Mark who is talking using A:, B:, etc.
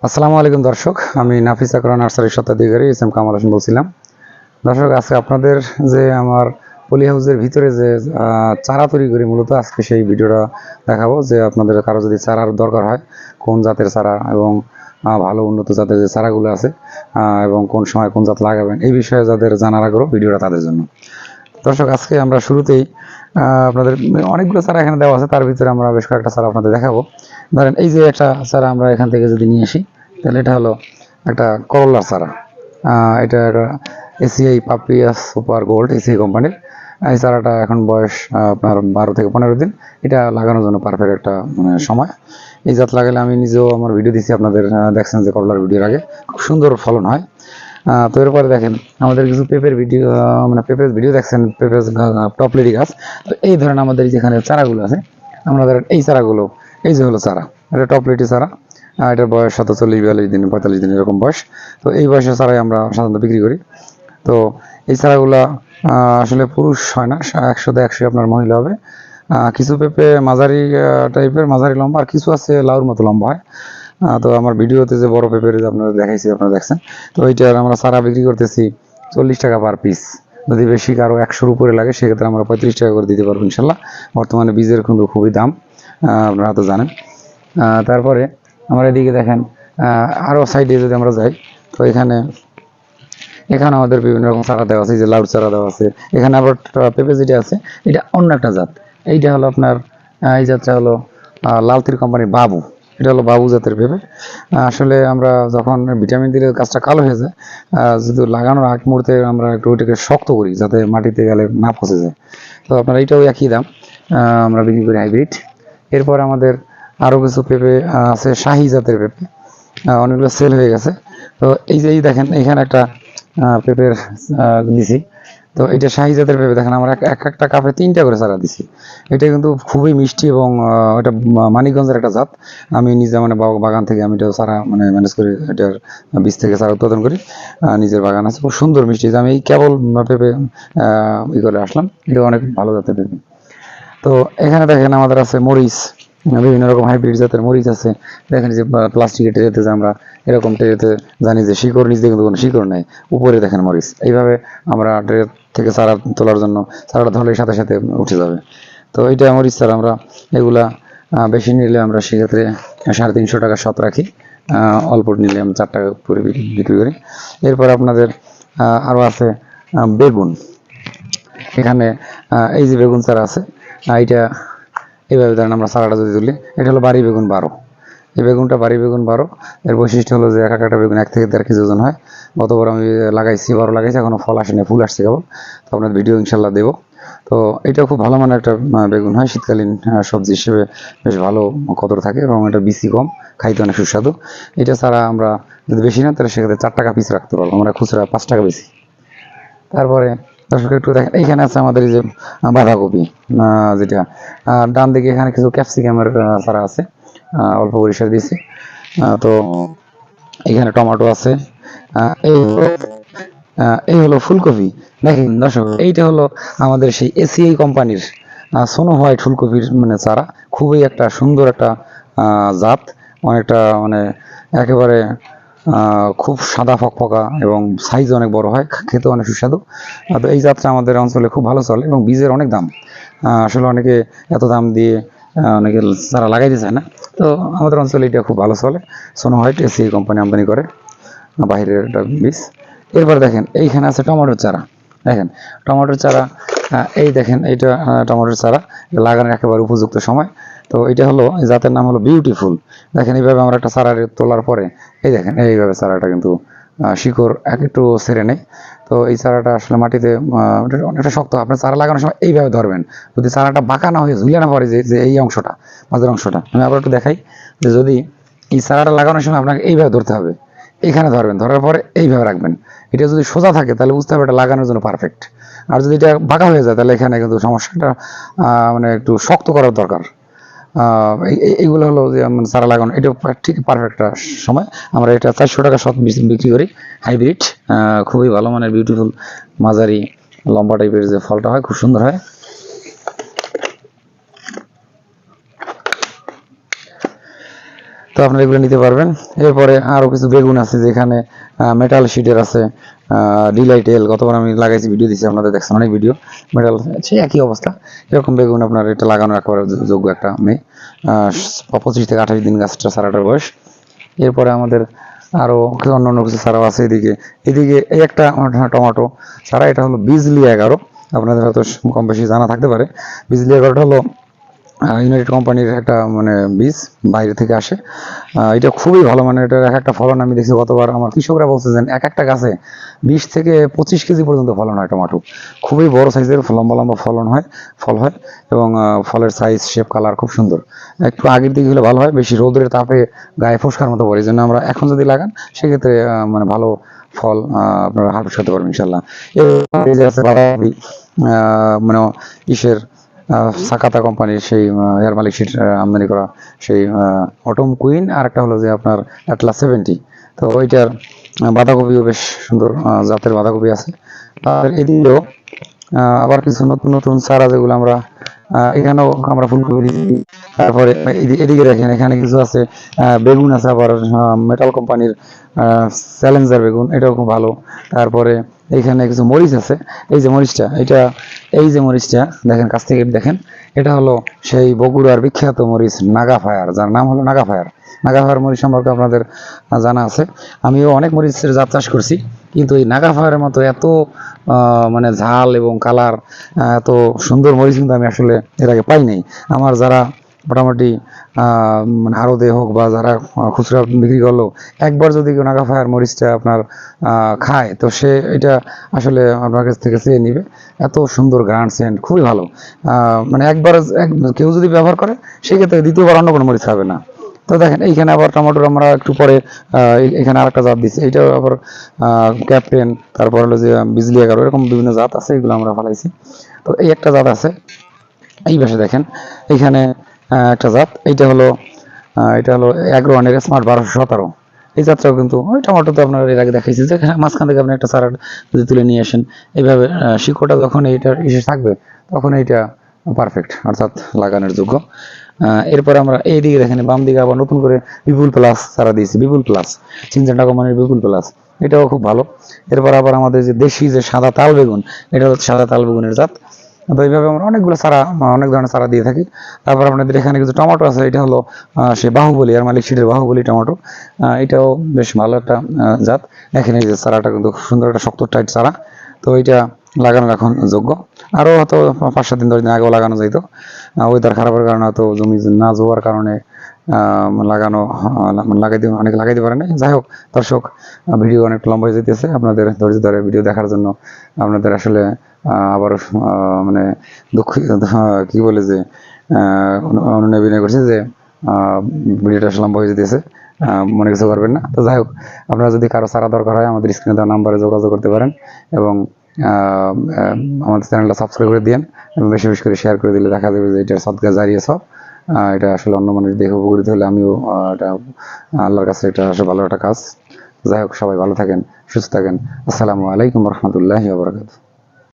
A: আসসালামু আলাইকুম দর্শক, আমি নাফিস আকরা নার্সারির স্বত্বাধিকারী এস এম কামাল হোসেন বলছিলাম। দর্শক, আজকে আপনাদের যে আমার পলি হাউসের ভিতরে যে চারা তৈরি করি, মূলত আজকে সেই ভিডিওটা দেখাবো। যে আপনাদের কারো যদি চারার দরকার হয়, কোন জাতের চারা এবং ভালো উন্নত জাতের যে চারাগুলো আছে এবং কোন সময় কোন জাত লাগাবেন, এই বিষয়ে যাদের জানার আগ্রহ, ভিডিওটা তাদের জন্য। দর্শক, আজকে আমরা শুরুতেই আপনাদের অনেকগুলো চারা এখানে দেওয়া আছে, তার ভিতরে আমরা বেশ কয়েকটা চারা আপনাদের দেখাবো। ধরেন এই যে একটা চারা আমরা এখান থেকে যদি নিয়ে আসি, তাহলে এটা হলো একটা করলার চারা। এটা একটা ACI Papiya's super gold, ACI কোম্পানির। এই চারাটা এখন বয়স আপনার 12 থেকে 15 দিন। এটা লাগানোর জন্য পারফেক্ট একটা সময়। এই জাত লাগালে আমি নিজেও আমার ভিডিও দিচ্ছি, আপনাদের দেখছেন যে করলার ভিডিওর আগে খুব সুন্দর ফলন হয়। তো এরপরে দেখেন আমাদের কিছু পেঁপের ভিডিও, পেঁপের ভিডিও দেখছেন, পেঁপের টপলেরি গাছ। তো এই ধরেন আমাদের যেখানে চারাগুলো আছে, আমরা ধরেন এই চারাগুলো, এই যে হলো চারা, এটা টপলেটি চারা। এটার বয়স 47-42 দিন, 45 দিন এরকম বয়স। তো এই বয়সের চারাই আমরা সাধারণত বিক্রি করি। তো এই চারাগুলা আসলে পুরুষ হয় না, 100-100 আপনার মহিলা হবে। কিছু পেঁপে মাঝারি টাইপের, মাঝারি লম্বা, আর কিছু আছে লাউর মতো লম্বা হয়। তো আমার ভিডিওতে যে বড় পেঁপের আপনারা দেখাইছি, আপনারা দেখছেন। তো এইটার আমরা চারা বিক্রি করতেছি 40 টাকা পার পিস। যদি বেশি কারো 100-র উপরে লাগে, সেক্ষেত্রে আমরা 35 টাকা করে দিতে পারবো ইনশাল্লাহ। বর্তমানে বীজের কিন্তু খুবই দাম, আপনারা তো জানেন। তারপরে আমরা এদিকে দেখেন, আরও সাইডে যদি আমরা যাই, তো এখানে আমাদের বিভিন্ন রকম চারা দেওয়া আছে, যে লাউড চারা দেওয়া আছে। এখানে আবার পেঁপে যেটা আছে, এটা অন্য একটা জাত। এইটা হলো আপনার, এই জাতটা হলো লালতির কোম্পানির বাবু। এটা হলো বাবু জাতের পেঁপে। আসলে আমরা যখন ভিটামিন দিলে গাছটা কালো হয়ে যায়, যদি লাগানোর আগ মুহূর্তে আমরা একটু ওইটাকে শক্ত করি, যাতে মাটিতে গেলে না ফসে যায়। তো আপনার এইটাও একই দাম, আমরা বিক্রি করি হাইব্রিড। এরপর আমাদের আরও কিছু পেঁপে আছে, শাহি জাতের পেঁপে, অনেকগুলো সেল হয়ে গেছে। তো এই যে দেখেন, এখানে একটা পেঁপের দিছি। তো এটা শাহি জাতের পেঁপে, দেখেন আমরা একটা কাপে 3টা করে চারা দিছি। এটা কিন্তু খুবই মিষ্টি এবং এটা মানিকগঞ্জের একটা জাত। আমি নিজে বাগান থেকে আমি এটা চারা ম্যানেজ করি, এটার বীজ থেকে চারা উৎপাদন করি। নিজের বাগান আছে, খুব সুন্দর মিষ্টি। যে আমি কেবল পেঁপে করে আসলাম, এটা অনেক ভালো জাতের পেঁপে। তো এখানে দেখেন আমাদের আছে মরিচ, বিভিন্ন রকম হাইব্রিড জাতের মরিচ আছে। দেখেন যে প্লাস্টিকের ট্রেতে, যে আমরা এরকম ট্রেতে জানি যে শিকড় নিচে কিন্তু কোনো শিকড় নেই, উপরে দেখেন মরিচ। এইভাবে আমরা ট্রে থেকে চারা তোলার জন্য, চারাটা ধরলে সাথে সাথে উঠে যাবে। তো এইটা মরিচ চারা আমরা এগুলা বেশি নিলে আমরা সেক্ষেত্রে 350 টাকা শত রাখি। অল্প নিলে আমরা 4 টাকা করে বিক্রি করি। এরপর আপনাদের আরও আছে বেগুন। এখানে এই যে বেগুন চারা আছে, এইটা এইভাবে ধরেন আমরা চারাটা যদি তুলি, এটা হলো বাড়ি বেগুন 12। এই বেগুনটা বাড়ি বেগুন 12। এর বৈশিষ্ট্য হলো যে এক একটা বেগুন 1 থেকে 1.5 কেজি ওজন হয়। গতবার আমি লাগাইছি, 12 লাগাইছি, এখনো ফল আসেনি, ফুল আসছে কেবল। তো আপনার ভিডিও ইনশাল্লাহ দেবো। তো এটা খুব ভালো মানের একটা বেগুন হয়, শীতকালীন সবজি হিসেবে বেশ ভালো কদর থাকে, এবং এটা বিসি কম, খাইতে অনেক সুস্বাদু। এটা ছাড়া আমরা যদি বেশি না, তাহলে সেক্ষেত্রে 4 টাকা পিস রাখতে পারবো, আমরা খুচরা 5 টাকা বেশি। তারপরে দর্শক একটু দেখেন, এইখানে আছে আমাদের এই যে বাঁধাকপি, যেটা ডান দিকে এখানে কিছু ক্যাপসিকামের চারা আছে, অল্প পরিসর দিয়েছি। তো এখানে টমেটো আছে। এই হলো ফুলকপি। দেখেন দর্শক, এইটা হলো আমাদের সেই এসিআই কোম্পানির সোনো হোয়াইট ফুলকপির চারা। খুবই একটা সুন্দর একটা জাত, অনেকটা একেবারে খুব সাদা ফকফকা, এবং সাইজ অনেক বড় হয়, খেতে অনেক সুস্বাদু। তো এই জাতটা আমাদের অঞ্চলে খুব ভালো চলে, এবং বীজের অনেক দাম। আসলে অনেকে এত দাম দিয়ে অনেকে চারা লাগাইতে চায় না। তো আমাদের অঞ্চলে এটা খুব ভালো চলে। সোনো হোয়াইট এসিআই কোম্পানি আমদানি করে বাইরের একটা বীজ। এরপর দেখেন এইখানে আছে টমেটোর চারা। দেখেন টমেটোর চারা, এই দেখেন এইটা টমেটোর চারা লাগানোর একেবারে উপযুক্ত সময়। তো এটা হলো, জাতের নাম হলো বিউটিফুল। দেখেন এইভাবে আমরা একটা চারা তোলার পরে, এই দেখেন এইভাবে চারাটা কিন্তু শিকড় একটু ছেড়ে নেই। তো এই চারাটা আসলে মাটিতে অনেকটা শক্ত। আপনার চারা লাগানোর সময় এইভাবে ধরবেন, যদি চারাটা বাঁকা না হয়ে ঝুলে না পড়ে, যে এই অংশটা, মাঝের অংশটা আমি আবার একটু দেখাই। যে যদি এই চারাটা লাগানোর সময় আপনাকে এইভাবে ধরতে হবে, এখানে ধরবেন, ধরার পরে এইভাবে রাখবেন। এটা যদি সোজা থাকে, তাহলে বুঝতে হবে এটা লাগানোর জন্য পারফেক্ট। আর যদি এটা বাঁকা হয়ে যায়, তাহলে এখানে কিন্তু সমস্যাটা একটু শক্ত করার দরকার। এইগুলো হলো যে চারা লাগানো, এটা ঠিক পারফেক্ট সময়। আমরা এটা 400 টাকা শত বিক্রি করি, হাইব্রিড, খুবই ভালো মানের বিউটিফুল, মাঝারি লম্বা টাইপের যে ফলটা হয়, খুব সুন্দর হয়। তো আপনারা এগুলো নিতে পারবেন। এরপরে আরো কিছু বেগুন আছে যেখানে মেটাল শিটের আছে, ডিলাইটেল গতবার আমি লাগাইছি, ভিডিও দিচ্ছি, আপনাদের দেখছেন অনেক ভিডিও। মেটাল সেই একই অবস্থা, এরকম বেগুন আপনার এটা লাগানোর একেবারে যোগ্য একটা মেয়ে। 25 থেকে 28 দিন গাছটা সারাটার বয়স। এরপরে আমাদের আরো অন্যান্য কিছু চারাও আছে এদিকে। এদিকে এই একটা টমেটো চারা, এটা হলো বিজলি 11, আপনাদের হয়তো কম বেশি জানা থাকতে পারে। বিজলি 11টা হলো ইউনাইটেড কোম্পানির একটা মানে বীজ, বাইরে থেকে আসে। এটা খুবই ভালো, মানে এটার এক একটা ফলন আমি দেখছি গতবার আমার কৃষকরা বলছে যে এক একটা গাছে 20 থেকে 25 কেজি পর্যন্ত ফলন হয় টমেটো। খুবই বড় সাইজের লম্বা লম্বা ফল হয়, এবং ফলের সাইজ শেপ কালার খুব সুন্দর। একটু আগের দিকে হলে ভালো হয়, বেশি রোদের তাপে গায়ে ফোসকার মতো পড়ে, এই জন্য আমরা এখন যদি লাগান সেক্ষেত্রে মানে ভালো ফল আপনারা হারভেস্ট করতে পারবেন ইনশাল্লাহ। এই যে আছে বাঁধাকপি, মানে ইসের সাকাতা কোম্পানির সেই এয়ার মালিক শিট আমদানি করা সেই অটম কুইন, আর একটা হলো যে আপনার অ্যাটলাস 70। তো ওইটার বাঁধাকপিও বেশ সুন্দর জাতের বাঁধাকপি আছে। আর এদিকেও আবার কিছু নতুন নতুন চারা যেগুলো আমরা এখানেও আমরা ফুলকপি দিচ্ছি। তারপরে এদিকে দেখেন এখানে কিছু আছে বেগুন আছে, আবার মেটাল কোম্পানির চ্যালেঞ্জার বেগুন, এটাও খুব ভালো। তারপরে এইখানে কিছু মরিচ আছে, এই যে মরিচটা, এই যে মরিচটা দেখেন, কাছ থেকে দেখেন, এটা হলো সেই বগুড়ার বিখ্যাত মরিচ নাগা ফায়ার, যার নাম হলো নাগা ফায়ার। নাগা ফায়ার মরিচ সম্পর্কে আপনাদের জানা আছে। আমিও অনেক মরিচের জাত চাষ করছি, কিন্তু এই নাগা ফায়ারের মতো এত মানে ঝাল এবং কালার, এত সুন্দর মরিচ কিন্তু আমি আসলে এর আগে পাই নাই। আমার যারা মোটামুটি মানে আড়তে হোক বা যারা খুচরা বিক্রি করলো, একবার যদি কেউ নাগা ফায়ার মরিচটা আপনার খায়, তো সে এটা আসলে আপনার কাছ থেকে চেয়ে নিবে। এত সুন্দর গ্রান্ড সেন্ট, খুবই ভালো। মানে একবার কেউ যদি ব্যবহার করে, সেক্ষেত্রে দ্বিতীয়বার অন্য কোনো মরিচ খাবে না। তো দেখেন এইখানে আবার টমেটোর আমরা একটু পরে এখানে আরেকটা জাত দিচ্ছি, এইটাও আবার ক্যাপ্টেন, তারপর হলো যে বিজলি 11, এরকম বিভিন্ন জাত আছে, এগুলো আমরা ফলাইছি। তো এই একটা জাত আছে, এই পাশে দেখেন এইখানে একটা জাত, এটা হলো অ্যাগ্রোওয়ানের স্মার্ট 1217। এই জাতটাও কিন্তু ওই টমেটোতে আপনার এর আগে দেখাইছি যে মাঝখান থেকে আপনি একটা চারা যদি তুলে নিয়ে আসেন, এইভাবে শিকড়টা যখন এইটার এসে থাকবে, তখন এইটা পারফেক্ট, অর্থাৎ লাগানোর যোগ্য। এরপর আমরা এই দিকে দেখেন, বাম দিকে আবার নতুন করে বিপুল প্লাস চারা দিয়েছি, বিপুল প্লাস, সিনজেন্টা কোম্পানির বিপুল প্লাস, এটাও খুব ভালো। এরপর আবার আমাদের যে দেশি যে সাদা তাল বেগুন, এটা হচ্ছে সাদা তাল বেগুনের জাত। তো এইভাবে আমরা অনেকগুলো চারা, অনেক ধরনের চারা দিয়ে থাকি। তারপর আপনাদের এখানে কিছু টমেটো আছে, এটা হলো সে বাহুবলী, আর মালিক সিটের বাহুবলী টমেটো, এটাও বেশ ভালো একটা জাত। দেখেন এই যে চারাটা কিন্তু খুব সুন্দর একটা শক্ত টাইট চারা। তো এটা লাগানোর এখন যোগ্য, আরও হয়তো 5-7 দিন 10 দিন আগেও লাগানো যাইত, ওয়েদার খারাপের কারণে হয়তো জমি না জোয়ার কারণে লাগানো অনেক লাগাইতে পারে না। যাই হোক দর্শক, ভিডিও অনেক লম্বা হয়ে যেতেছে, আপনাদের ধৈর্য ধরে ভিডিও দেখার জন্য আপনাদের আসলে আবার মানে দুঃখ কি বলে যে অনুনয় বিনয় করছে যে ভিডিওটা আসলে লম্বা হয়ে যেতেছে, মনে কিছু করবেন না। তো যাই হোক, আপনারা যদি কারো চারা দরকার হয়, আমাদের স্ক্রিনে দেওয়া নাম্বারে যোগাযোগ করতে পারেন, এবং আমাদের চ্যানেলটা সাবস্ক্রাইব করে দিন, এবং বেশি বেশি করে শেয়ার করে দিলে দেখা যাবে যে এটা সদকা জারিয়া সব। এটা আসলে অন্য মানুষ দেখে উপকৃত হলে আমিও এটা আল্লাহর কাছে এটা আসলে ভালো একটা কাজ। যাই হোক, সবাই ভালো থাকেন, সুস্থ থাকেন। আসসালামু আলাইকুম রহমতুল্লাহি ওয়া বারাকাতুহু।